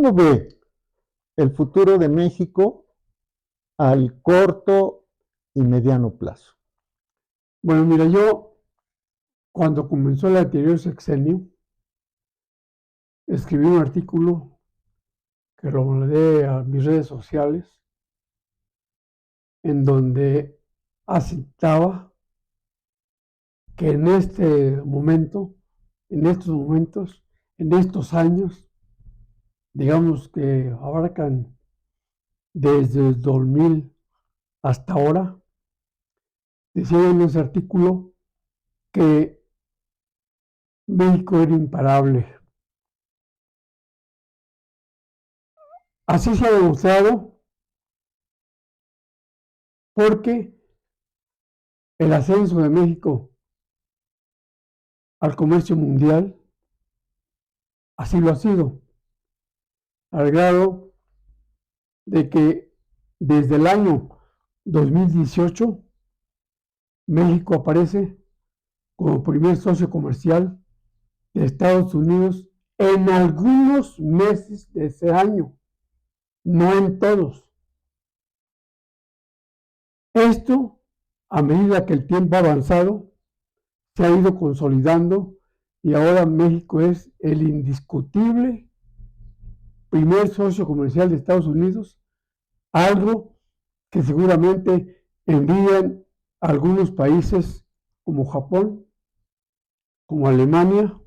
¿cómo ve el futuro de México al corto y mediano plazo? Bueno, mira, yo cuando comenzó el anterior sexenio, escribí un artículo que lo mandé a mis redes sociales, en donde aceptaba que en este momento, en estos momentos, en estos años, digamos que abarcan desde el 2000 hasta ahora, decía en ese artículo que México era imparable. Así se ha demostrado porque el ascenso de México al comercio mundial así lo ha sido, al grado de que desde el año 2018 México aparece como primer socio comercial de Estados Unidos en algunos meses de ese año, no en todos. Esto, a medida que el tiempo ha avanzado, se ha ido consolidando y ahora México es el indiscutible primer socio comercial de Estados Unidos, algo que seguramente envidian algunos países como Japón, como Alemania,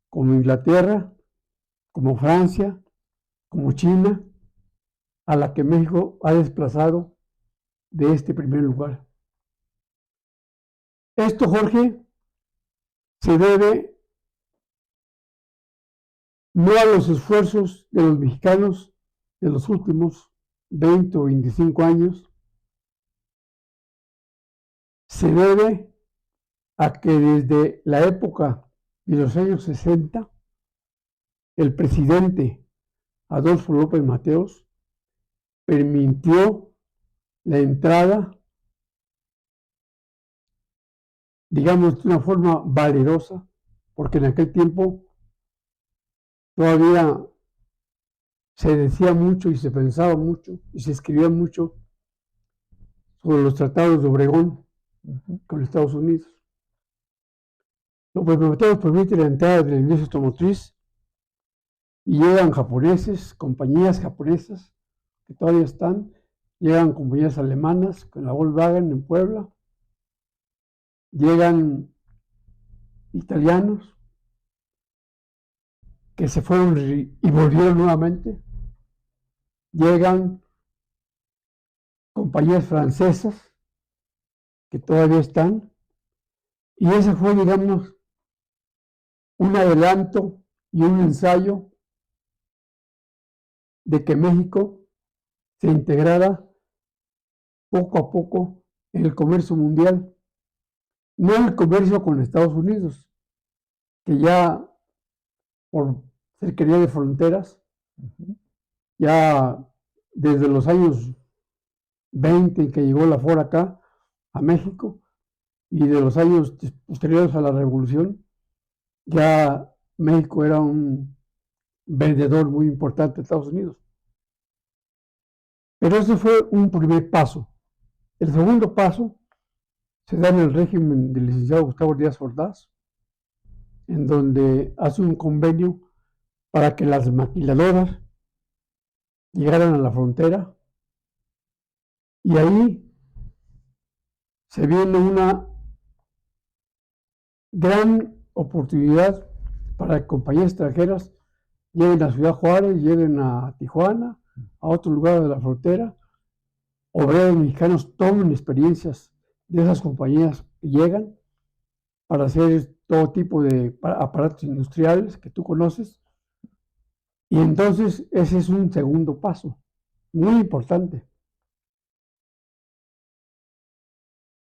como Inglaterra, como Francia, como China, a la que México ha desplazado de este primer lugar. Esto, Jorge, se debe no a los esfuerzos de los mexicanos de los últimos 20 o 25 años, se debe a que desde la época de los años 60, el presidente Adolfo López Mateos permitió la entrada, digamos, de una forma valerosa, porque en aquel tiempo todavía se decía mucho y se pensaba mucho y se escribía mucho sobre los tratados de Obregón con Estados Unidos. López Mateos permite la entrada de la industria automotriz y llegan japoneses, compañías japonesas que todavía están, llegan compañías alemanas con la Volkswagen en Puebla, llegan italianos que se fueron y volvieron nuevamente, llegan compañías francesas que todavía están, y ese fue, digamos, un adelanto y un ensayo de que México se integrara poco a poco en el comercio mundial, no en el comercio con Estados Unidos, que ya por cercanía de fronteras, ya desde los años 20 que llegó la FOR acá a México y de los años posteriores a la revolución, ya México era un vendedor muy importante de Estados Unidos. Pero ese fue un primer paso. El segundo paso se da en el régimen del licenciado Gustavo Díaz Ordaz, en donde hace un convenio para que las maquiladoras llegaran a la frontera, y ahí se viene una gran oportunidad para que compañías extranjeras lleguen a Ciudad Juárez, lleguen a Tijuana, a otro lugar de la frontera. Obreros mexicanos toman experiencias de esas compañías que llegan para hacer todo tipo de aparatos industriales que tú conoces. Y entonces ese es un segundo paso, muy importante.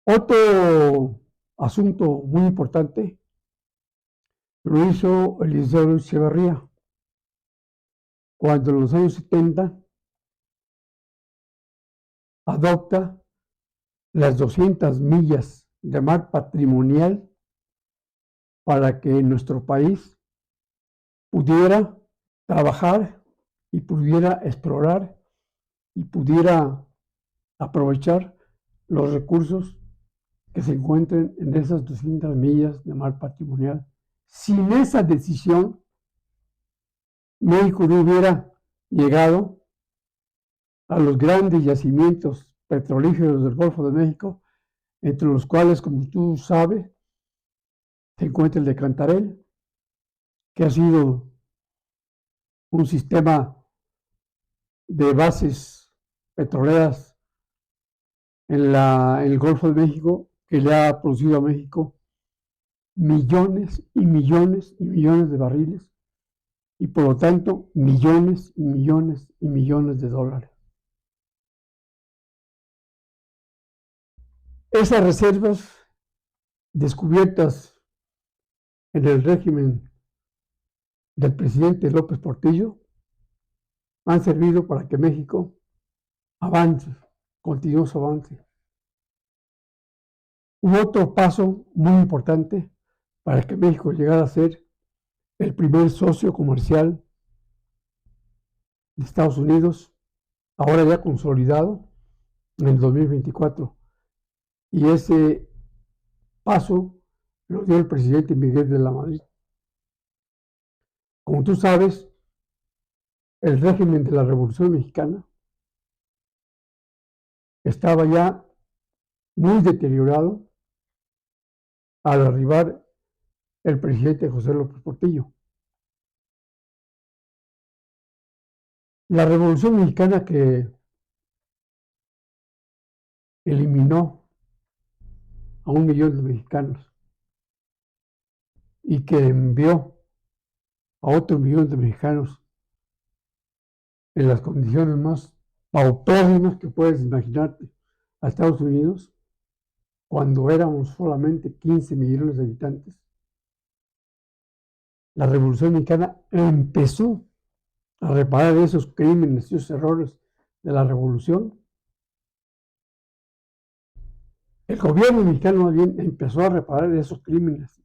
Otro asunto muy importante lo hizo el licenciado Echeverría, cuando en los años 70 adopta las 200 millas de mar patrimonial para que nuestro país pudiera trabajar y pudiera explorar y pudiera aprovechar los recursos que se encuentren en esas 200 millas de mar patrimonial. Sin esa decisión, México no hubiera llegado a los grandes yacimientos petrolíferos del Golfo de México, entre los cuales, como tú sabes, se encuentra el de Cantarell, que ha sido un sistema de bases petroleras en el Golfo de México que le ha producido a México millones y millones y millones de barriles y por lo tanto millones y millones y millones de dólares. Esas reservas descubiertas en el régimen del presidente López Portillo han servido para que México avance, continúe su avance. Hubo otro paso muy importante para que México llegara a ser el primer socio comercial de Estados Unidos, ahora ya consolidado en el 2024. Y ese paso lo dio el presidente Miguel de la Madrid. Como tú sabes, el régimen de la Revolución Mexicana estaba ya muy deteriorado al arribar el presidente José López Portillo. La Revolución Mexicana que eliminó a 1 millón de mexicanos y que envió a otro 1 millón de mexicanos en las condiciones más paupérrimas que puedes imaginarte a Estados Unidos, cuando éramos solamente 15 millones de habitantes. La Revolución Mexicana empezó a reparar esos crímenes y esos errores de la Revolución. El gobierno mexicano más bien empezó a reparar esos crímenes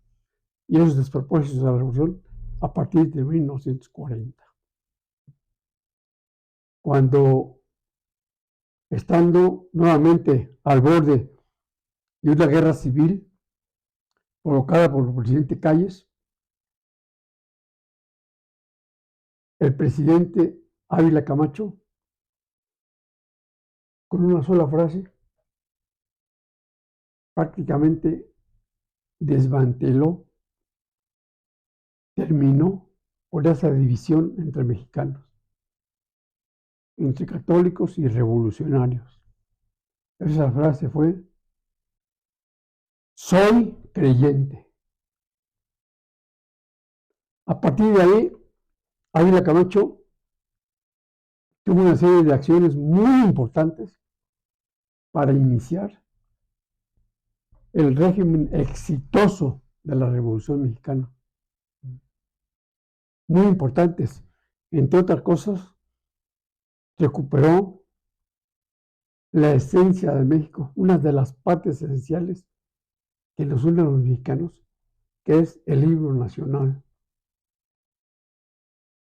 y esos despropósitos de la Revolución a partir de 1940. Cuando, estando nuevamente al borde de una guerra civil provocada por el presidente Calles, el presidente Ávila Camacho, con una sola frase, prácticamente desmanteló, terminó con esa división entre mexicanos, entre católicos y revolucionarios. Esa frase fue: soy creyente. A partir de ahí, Ávila Camacho tuvo una serie de acciones muy importantes para iniciar el régimen exitoso de la Revolución Mexicana. Muy importantes. Entre otras cosas, recuperó la esencia de México, una de las partes esenciales que nos unen a los mexicanos, que es el himno nacional.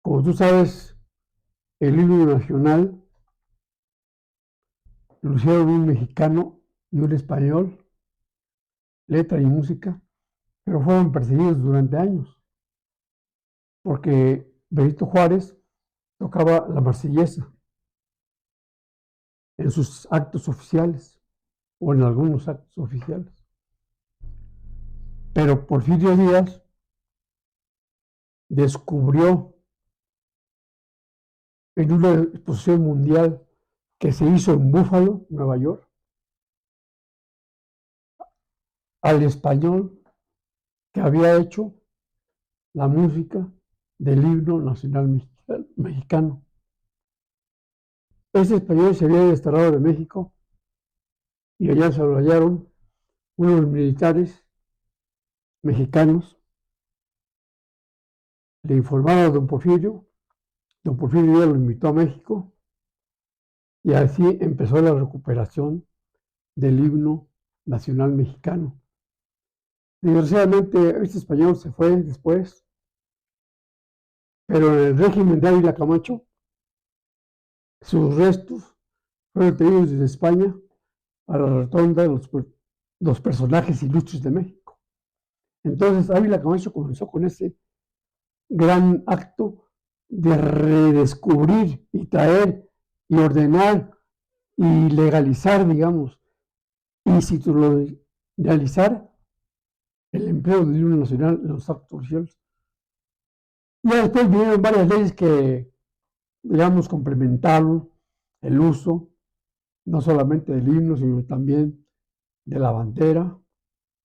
Como tú sabes, el himno nacional lo hicieron un mexicano y un español, letra y música, pero fueron perseguidos durante años, porque Benito Juárez tocaba la marsellesa en sus actos oficiales o en algunos actos oficiales. Pero Porfirio Díaz descubrió en una exposición mundial que se hizo en Búfalo, Nueva York, al español que había hecho la música del himno nacional mexicano. Ese español se había desterrado de México y allá se lo hallaron unos militares mexicanos. Le informaron a don Porfirio ya lo invitó a México y así empezó la recuperación del himno nacional mexicano. Desgraciadamente este español se fue después, pero en el régimen de Ávila Camacho sus restos fueron traídos desde España a la rotonda de los personajes ilustres de México. Entonces Ávila Camacho comenzó con ese gran acto de redescubrir y traer y ordenar y legalizar, digamos, institucionalizar el empleo del himno nacional en los actos oficiales. Ya después vinieron varias leyes que, digamos, complementaron el uso, no solamente del himno, sino también de la bandera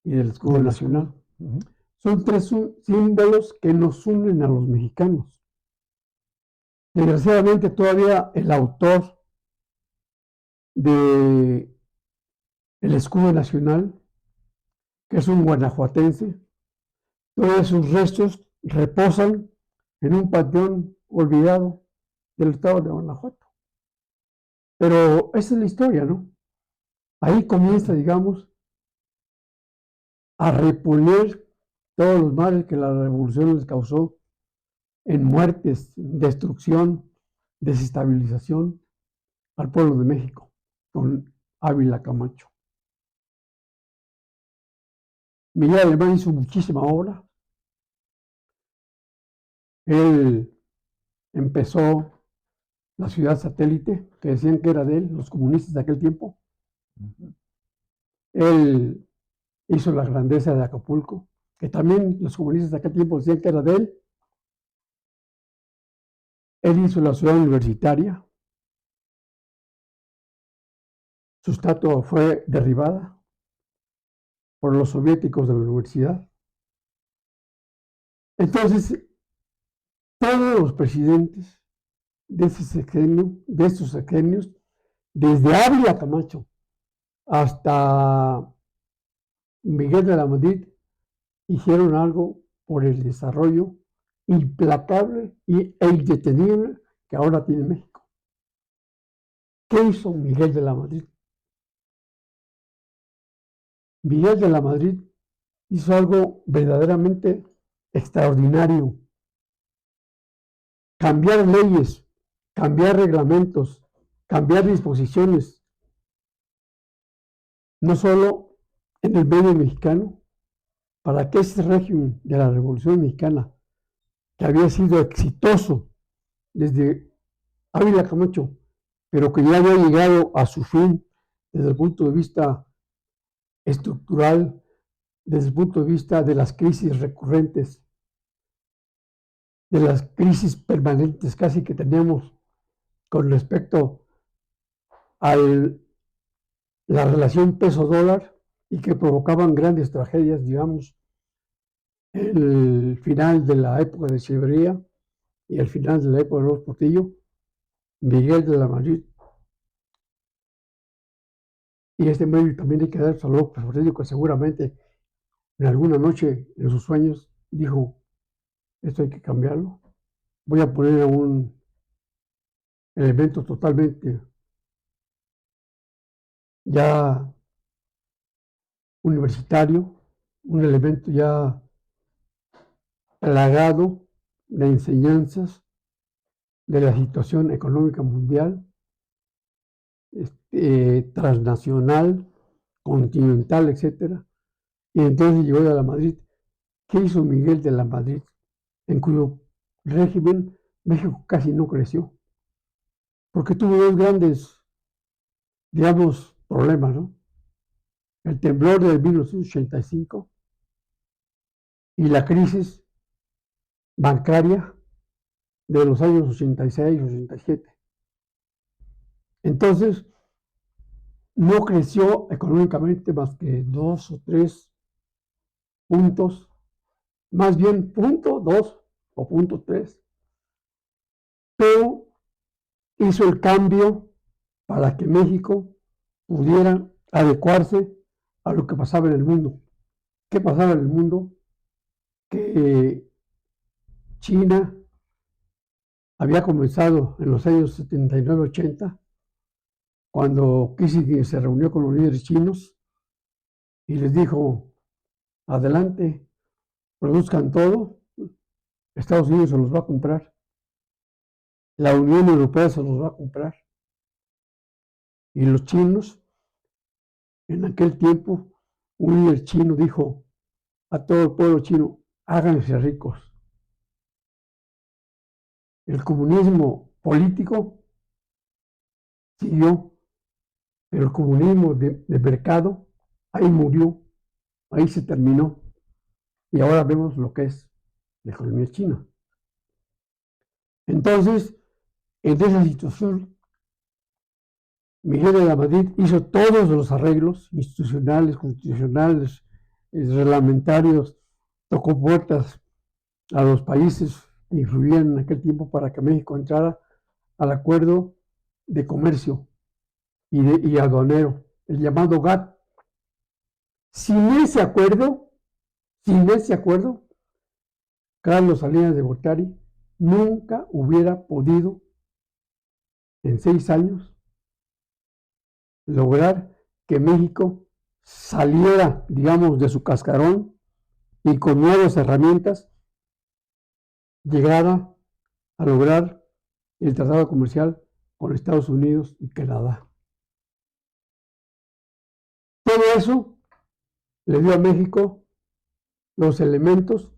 y del escudo nacional. Son tres símbolos que nos unen a los mexicanos. Desgraciadamente todavía el autor del escudo nacional, que es un guanajuatense, todos sus restos reposan en un panteón olvidado del estado de Guanajuato. Pero esa es la historia, ¿no? Ahí comienza, digamos, a reponer todos los males que la revolución les causó en muertes, destrucción, desestabilización al pueblo de México, con Ávila Camacho. Miguel Alemán hizo muchísima obra. Él empezó la ciudad satélite, que decían que era de él, los comunistas de aquel tiempo. Él hizo la grandeza de Acapulco, que también los comunistas de aquel tiempo decían que era de él. Él hizo la ciudad universitaria. Su estatua fue derribada por los soviéticos de la universidad. Entonces, todos los presidentes de estos sexenios, desde Ávila Camacho hasta Miguel de la Madrid, hicieron algo por el desarrollo implacable e indetenible que ahora tiene México. ¿Qué hizo Miguel de la Madrid? Miguel de la Madrid hizo algo verdaderamente extraordinario. Cambiar leyes, cambiar reglamentos, cambiar disposiciones, no solo en el medio mexicano, para que ese régimen de la Revolución Mexicana, que había sido exitoso desde Ávila Camacho, pero que ya había llegado a su fin desde el punto de vista estructural, desde el punto de vista de las crisis recurrentes, de las crisis permanentes casi que teníamos con respecto a la relación peso-dólar y que provocaban grandes tragedias, digamos, el final de la época de Echeverría y el final de la época de López Portillo, Miguel de la Madrid. Y este medio también hay que dar a López Portillo, que seguramente en alguna noche en sus sueños dijo, esto hay que cambiarlo. Voy a poner un elemento totalmente ya universitario, un elemento ya plagado de enseñanzas de la situación económica mundial, transnacional, continental, etc. Y entonces llegó a la Madrid. ¿Qué hizo Miguel de la Madrid? En cuyo régimen México casi no creció, porque tuvo dos grandes, digamos, problemas, ¿no? El temblor de 1985 y la crisis bancaria de los años 86, 87. Entonces, no creció económicamente más que 2 o 3 puntos, más bien 0.2 o 0.3, pero hizo el cambio para que México pudiera adecuarse a lo que pasaba en el mundo. ¿Qué pasaba en el mundo? Que China había comenzado en los años 79-80, cuando Kissinger se reunió con los líderes chinos y les dijo, adelante, produzcan todo, Estados Unidos se los va a comprar, la Unión Europea se los va a comprar. Y los chinos, en aquel tiempo, un líder chino dijo a todo el pueblo chino, háganse ricos. El comunismo político siguió, pero el comunismo de mercado, ahí murió, ahí se terminó. Y ahora vemos lo que es la economía china. Entonces, en esa situación, Miguel de la Madrid hizo todos los arreglos institucionales, constitucionales, reglamentarios, tocó puertas a los países que influían en aquel tiempo para que México entrara al acuerdo de comercio y aduanero, el llamado GATT. Sin ese acuerdo, Carlos Salinas de Gortari nunca hubiera podido en 6 años lograr que México saliera, digamos, de su cascarón y con nuevas herramientas llegara a lograr el tratado comercial con Estados Unidos y Canadá. Todo eso le dio a México los elementos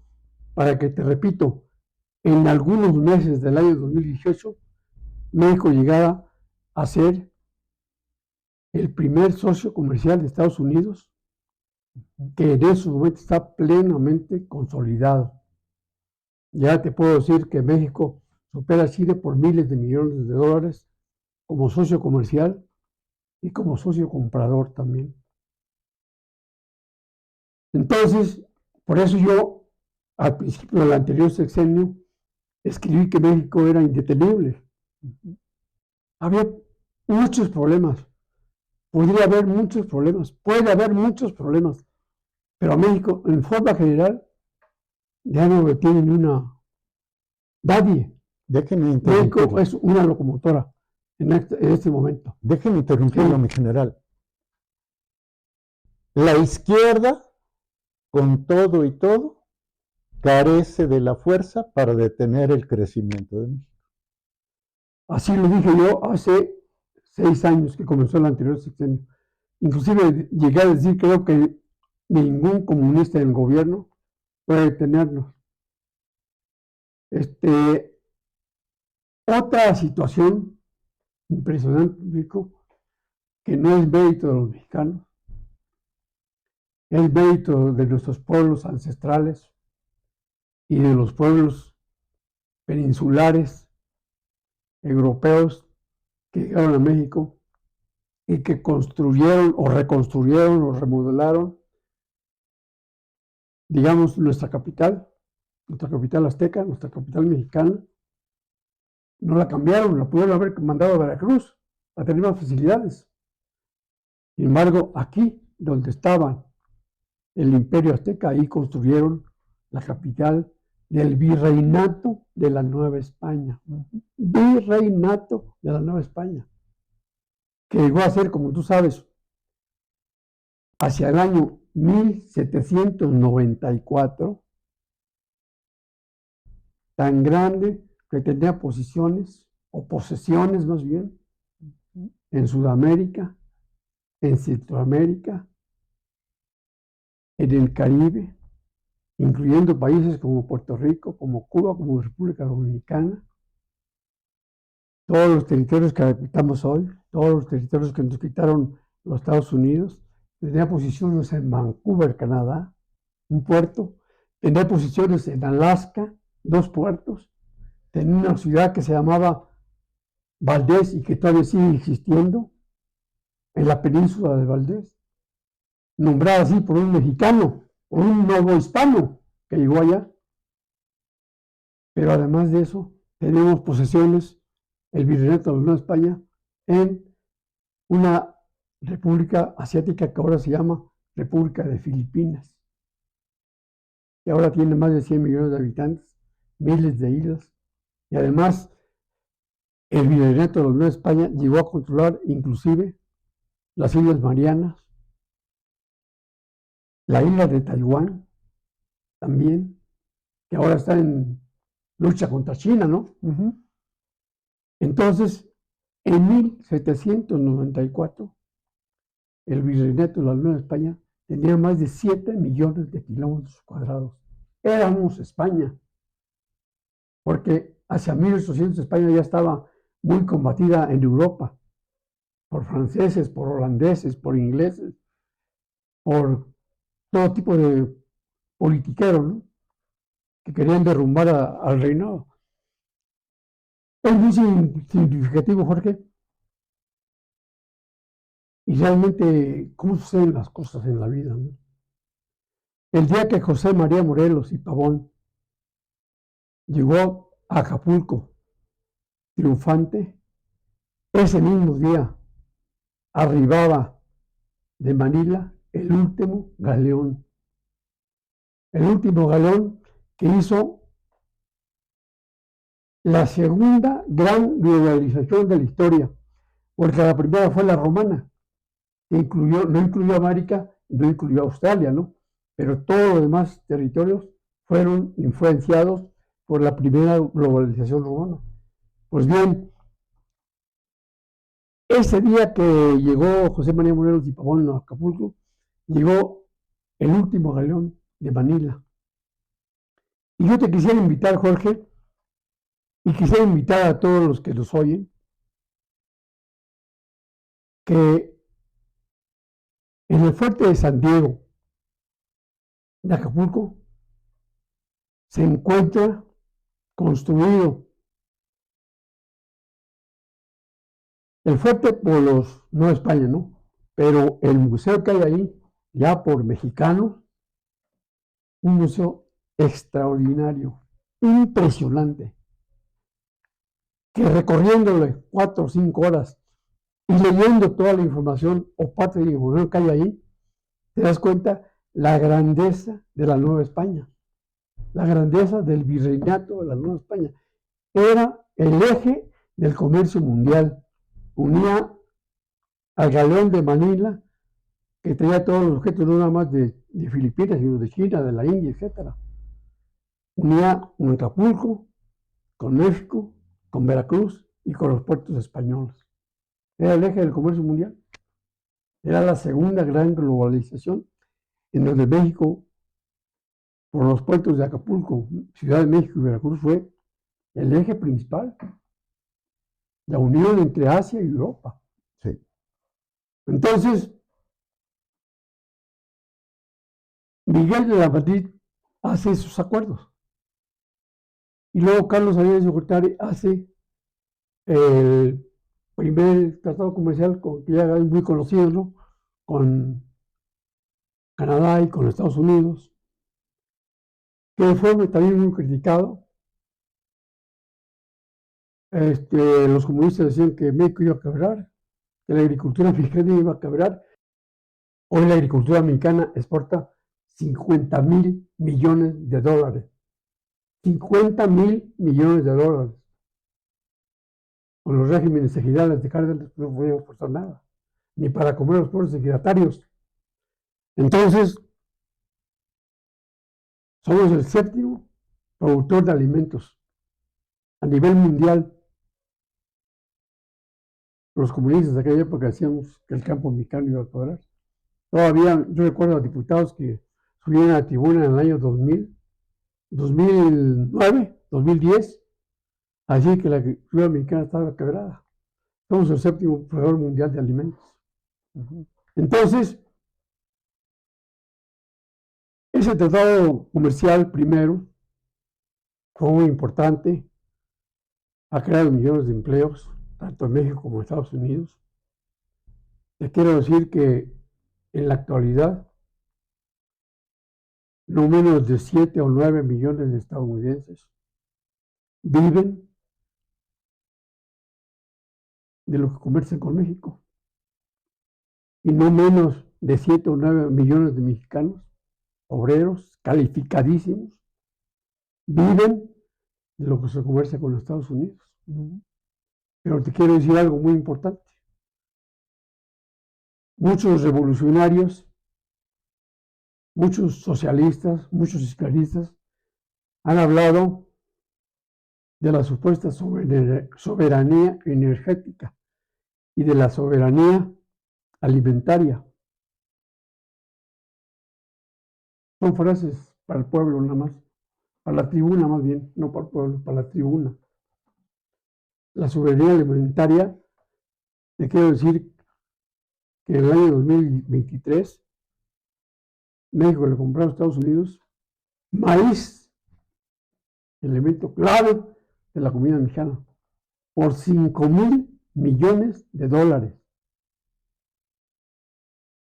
para que, te repito, en algunos meses del año 2018, México llegara a ser el primer socio comercial de Estados Unidos, que en esos momentos está plenamente consolidado. Ya te puedo decir que México supera a Chile por miles de millones de dólares como socio comercial y como socio comprador también. Entonces, por eso yo, al principio del anterior sexenio, escribí que México era indetenible. Había muchos problemas. Podría haber muchos problemas. Puede haber muchos problemas. Pero a México, en forma general, ya no lo tiene ni una... Nadie. México es una locomotora en este momento. Déjenme interrumpirlo, mi general. La izquierda, con todo y todo, carece de la fuerza para detener el crecimiento de México. Así lo dije yo hace 6 años que comenzó el anterior sexenio. Inclusive llegué a decir, creo que ningún comunista en el gobierno puede detenernos. Otra situación impresionante, México, que no es mérito de los mexicanos, es mérito de nuestros pueblos ancestrales y de los pueblos peninsulares europeos que llegaron a México y que construyeron o reconstruyeron o remodelaron, digamos, nuestra capital azteca, nuestra capital mexicana. No la cambiaron, la pudieron haber mandado a Veracruz a tener más facilidades. Sin embargo, aquí, donde estaba el imperio azteca, ahí construyeron la capital del virreinato de la Nueva España. Virreinato de la Nueva España. Que llegó a ser, como tú sabes, hacia el año 1794, tan grande que tenía posiciones, o posesiones más bien, en Sudamérica, en Centroamérica, en el Caribe, incluyendo países como Puerto Rico, como Cuba, como República Dominicana. Todos los territorios que habitamos hoy, todos los territorios que nos quitaron los Estados Unidos, tenía posiciones en Vancouver, Canadá, un puerto, tenía posiciones en Alaska, 2 puertos, tenía una ciudad que se llamaba Valdés y que todavía sigue existiendo, en la península de Valdés, nombrada así por un mexicano, por un nuevo hispano que llegó allá. Pero además de eso, tenemos posesiones, el virreinato de la Nueva España, en una república asiática que ahora se llama República de Filipinas, que ahora tiene más de 100 millones de habitantes, miles de islas, y además el virreinato de la Nueva España llegó a controlar inclusive las Islas Marianas, la isla de Taiwán también, que ahora está en lucha contra China, ¿no? Entonces, En 1794, el virreinato de la Nueva España tenía más de 7 millones de kilómetros cuadrados. Éramos España, porque hacia 1800 España ya estaba muy combatida en Europa, por franceses, por holandeses, por ingleses, por todo tipo de politiqueros, ¿no?, que querían derrumbar al reinado. Es muy significativo, Jorge, y realmente cómo suceden las cosas en la vida, ¿no? El día que José María Morelos y Pavón llegó a Acapulco triunfante, ese mismo día arribaba de Manila el último galeón que hizo la segunda gran globalización de la historia, porque la primera fue la romana, que no incluyó América, no incluyó Australia, ¿no? Pero todos los demás territorios fueron influenciados por la primera globalización romana. Pues bien, ese día que llegó José María Morelos y Pavón a Acapulco, llegó el último galeón de Manila. Y yo te quisiera invitar, Jorge, y quisiera invitar a todos los que nos oyen, que en el fuerte de San Diego, de Acapulco, se encuentra construido el fuerte por los, no España, ¿no?, pero el museo que hay ahí, ya por mexicanos, un museo extraordinario, impresionante, que recorriéndole 4 o 5 horas y leyendo toda la información o parte de la información que hay ahí, te das cuenta la grandeza de la Nueva España, la grandeza del virreinato de la Nueva España. Era el eje del comercio mundial, unía al galeón de Manila, que traía todos los objetos no nada más de Filipinas, sino de China, de la India, etc. Unía un Acapulco con México, con Veracruz y con los puertos españoles. Era el eje del comercio mundial. Era la segunda gran globalización, en donde México, por los puertos de Acapulco, Ciudad de México y Veracruz, fue el eje principal, la unión entre Asia y Europa. Sí. Entonces, Miguel de la Madrid hace esos acuerdos. Y luego Carlos Salinas de Gortari hace el primer tratado comercial que ya es muy conocido, ¿no?, con Canadá y con Estados Unidos, que fue también muy criticado. Los comunistas decían que México iba a quebrar, que la agricultura mexicana iba a quebrar. Hoy la agricultura mexicana exporta 50,000 millones de dólares. 50,000 millones de dólares. Con los regímenes ejidales de Cárdenas no podíamos exportar nada, ni para comer los pueblos ejidatarios. Entonces, somos el 7º productor de alimentos a nivel mundial. Los comunistas de aquella época decíamos que el campo mexicano iba a quebrar. Todavía, yo recuerdo a diputados que subieron a la tribuna en el año 2000, 2009, 2010, así que la agricultura mexicana estaba quebrada. Somos el 7º proveedor mundial de alimentos. Entonces, ese tratado comercial primero fue muy importante, ha creado millones de empleos, tanto en México como en Estados Unidos. Te quiero decir que en la actualidad, no menos de 7 o 9 millones de estadounidenses viven de lo que comercian con México. Y no menos de 7 o 9 millones de mexicanos, obreros, calificadísimos, viven de lo que se comercia con los Estados Unidos. Pero te quiero decir algo muy importante. Muchos revolucionarios, muchos socialistas, muchos izquierdistas han hablado de la supuesta soberanía energética y de la soberanía alimentaria. Son frases para el pueblo nada más, para la tribuna más bien, no para el pueblo, para la tribuna. La soberanía alimentaria, te quiero decir que en el año 2023 México le compró a Estados Unidos maíz, elemento clave de la comida mexicana, por 5,000 millones de dólares.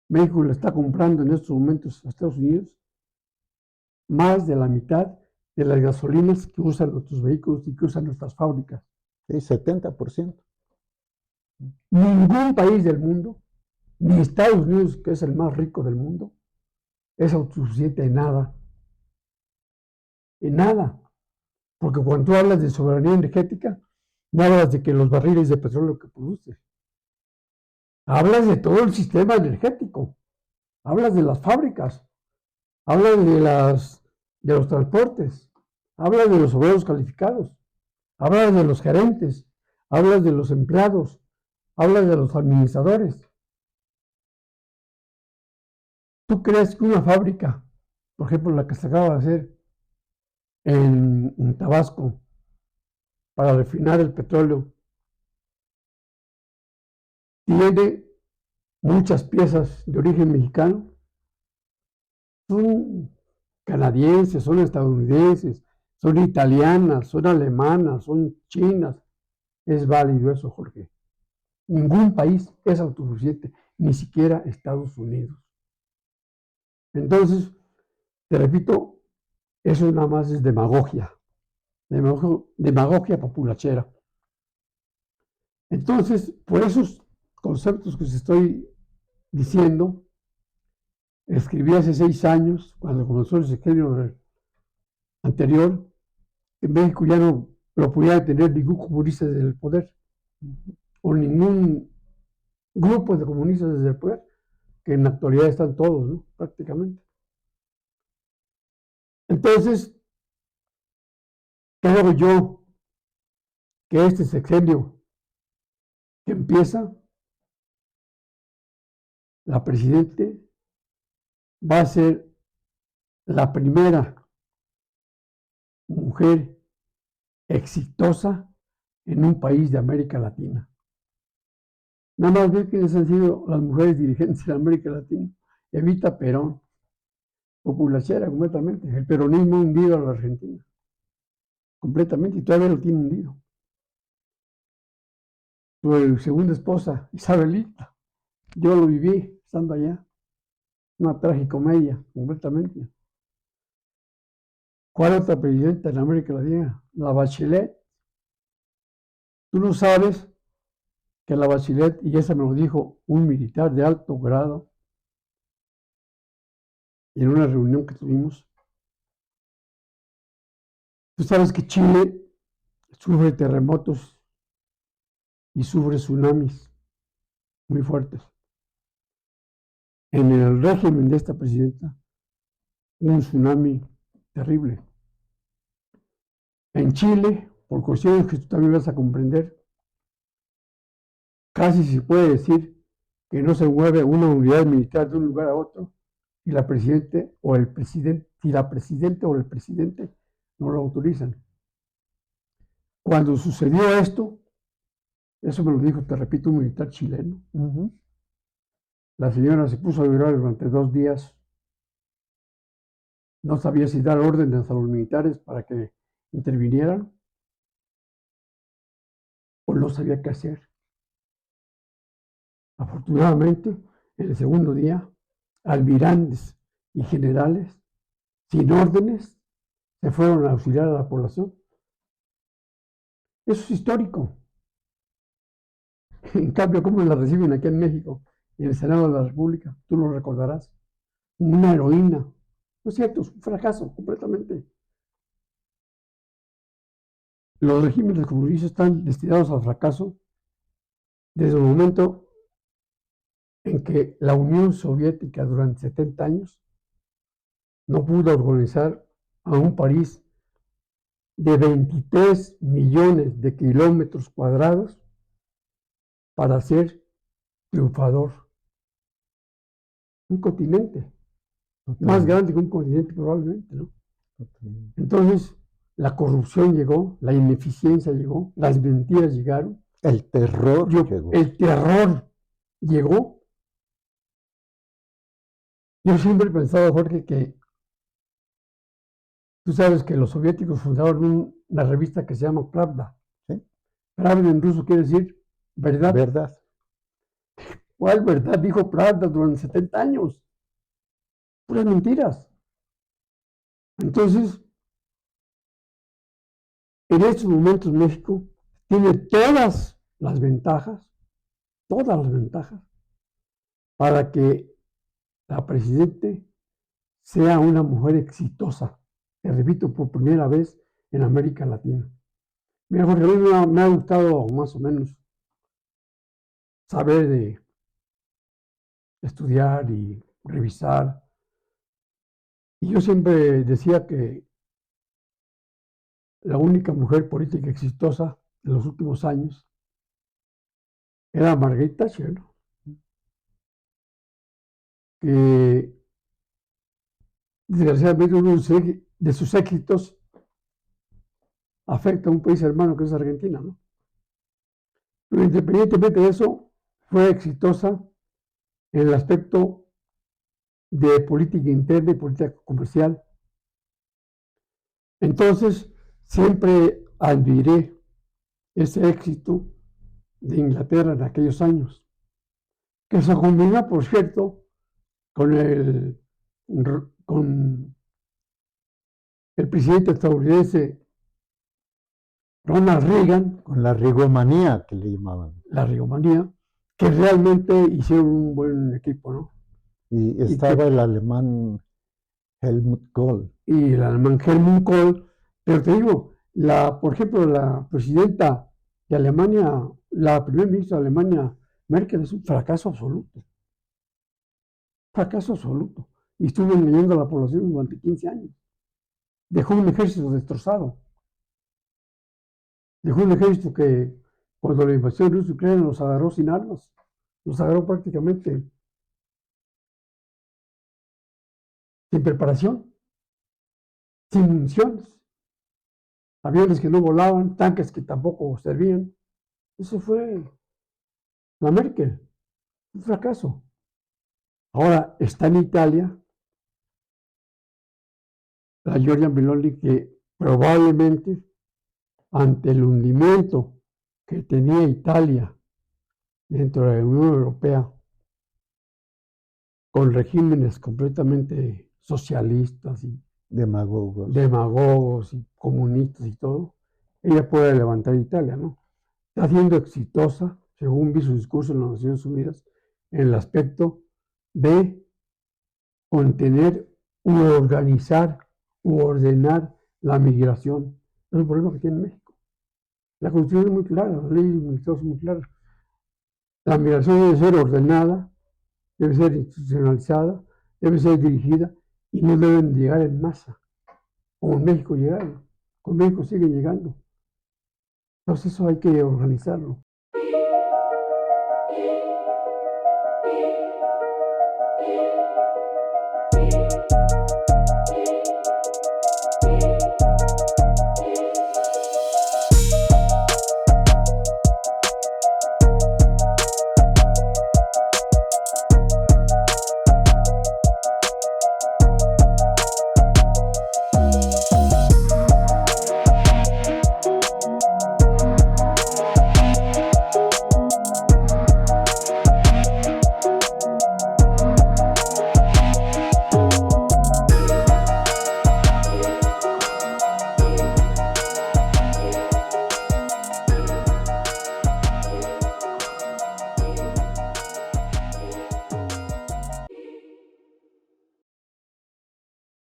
México le está comprando en estos momentos a Estados Unidos más de la mitad de las gasolinas que usan nuestros vehículos y que usan nuestras fábricas. Sí, 70%. Ningún país del mundo, ni Estados Unidos, que es el más rico del mundo, es autosuficiente en nada. En nada. Porque cuando tú hablas de soberanía energética, no hablas de que los barriles de petróleo que produces. Hablas de todo el sistema energético. Hablas de las fábricas. Hablas de los transportes. Hablas de los obreros calificados. Hablas de los gerentes. Hablas de los empleados. Hablas de los administradores. ¿Tú crees que una fábrica, por ejemplo, la que se acaba de hacer en Tabasco, para refinar el petróleo, tiene muchas piezas de origen mexicano? Son canadienses, son estadounidenses, son italianas, son alemanas, son chinas. Es válido eso, Jorge. Ningún país es autosuficiente, ni siquiera Estados Unidos. Entonces, te repito, eso nada más es demagogia. Demagogia populachera. Entonces, por esos conceptos que os estoy diciendo, escribí hace 6 años, cuando comenzó el sexenio anterior, que México ya no lo podía tener ningún comunista desde el poder, o ningún grupo de comunistas desde el poder, que en la actualidad están todos, ¿no? Prácticamente. Entonces, creo yo que este sexenio que empieza, la presidente va a ser la primera mujer exitosa en un país de América Latina. Nada más ve quiénes han sido las mujeres dirigentes de América Latina. Evita Perón, populachera completamente. El peronismo hundido a la Argentina. Completamente, y todavía lo tiene hundido. Su segunda esposa, Isabelita, yo lo viví estando allá. Una tragicomedia, completamente. ¿Cuál otra presidenta en América Latina? La Bachelet. Tú no sabes que la Bachelet, y esa me lo dijo un militar de alto grado en una reunión que tuvimos. Tú sabes que Chile sufre terremotos y sufre tsunamis muy fuertes. En el régimen de esta presidenta, un tsunami terrible. En Chile, por cuestiones que tú también vas a comprender, casi se puede decir que no se mueve una unidad militar de un lugar a otro si la presidente o el presidente, no lo autorizan. Cuando sucedió esto, eso me lo dijo, te repito, un militar chileno. La señora se puso a llorar durante 2 días. No sabía si dar órdenes a los militares para que intervinieran o no sabía qué hacer. Afortunadamente, en el segundo día, almirantes y generales, sin órdenes, se fueron a auxiliar a la población. Eso es histórico. En cambio, ¿cómo la reciben aquí en México? En el Senado de la República, tú lo recordarás. Una heroína. No es cierto, es un fracaso completamente. Los regímenes comunistas están destinados al fracaso desde el momento en que la Unión Soviética durante 70 años no pudo organizar a un país de 23 millones de kilómetros cuadrados para ser triunfador. Un continente, más grande que un continente probablemente, ¿no? Entonces, la corrupción llegó, la ineficiencia llegó, las mentiras llegaron. El terror llegó. El terror llegó. Yo siempre he pensado, Jorge, que tú sabes que los soviéticos fundaron una revista que se llama Pravda. ¿Sí? Pravda en ruso quiere decir verdad. Verdad. ¿Cuál verdad? Dijo Pravda durante 70 años. Puras mentiras. Entonces, en estos momentos México tiene todas las ventajas para que la presidente sea una mujer exitosa, te repito, por primera vez en América Latina. Mira, Jorge, a mí me ha gustado más o menos saber de estudiar y revisar. Y yo siempre decía que la única mujer política exitosa de los últimos años era Margaret Thatcher, ¿no? Que desgraciadamente uno de sus éxitos afecta a un país hermano que es Argentina, ¿no? Pero independientemente de eso, fue exitosa en el aspecto de política interna y política comercial. Entonces, siempre admiré ese éxito de Inglaterra en aquellos años, que se combinó, por cierto, con el presidente estadounidense Ronald Reagan, Con la rigomanía que le llamaban. la rigomanía, que realmente hicieron un buen equipo, ¿no? Y estaba el alemán Helmut Kohl. Y el alemán Helmut Kohl, pero te digo, por ejemplo, la presidenta de Alemania, la primer ministra de Alemania, Merkel, es un fracaso absoluto. Fracaso absoluto. Y estuvo engañando a la población durante 15 años. Dejó un ejército destrozado. Dejó un ejército que, cuando la invasión rusa Ucrania, los agarró sin armas. Los agarró prácticamente sin preparación, sin municiones. Aviones que no volaban, tanques que tampoco servían. Eso fue la Merkel. Un fracaso. Ahora está en Italia la Giorgia Meloni, que probablemente ante el hundimiento que tenía Italia dentro de la Unión Europea, con regímenes completamente socialistas y demagogos y comunistas y todo, ella puede levantar Italia, ¿no? Está siendo exitosa, según vi su discurso en las Naciones Unidas, en el aspecto de contener u organizar u ordenar la migración. Es el problema que tiene México. La Constitución es muy clara, la ley migratoria es muy clara. La migración debe ser ordenada, debe ser institucionalizada, debe ser dirigida y no deben llegar en masa, como en México llegaron. Con México siguen llegando. Entonces eso hay que organizarlo.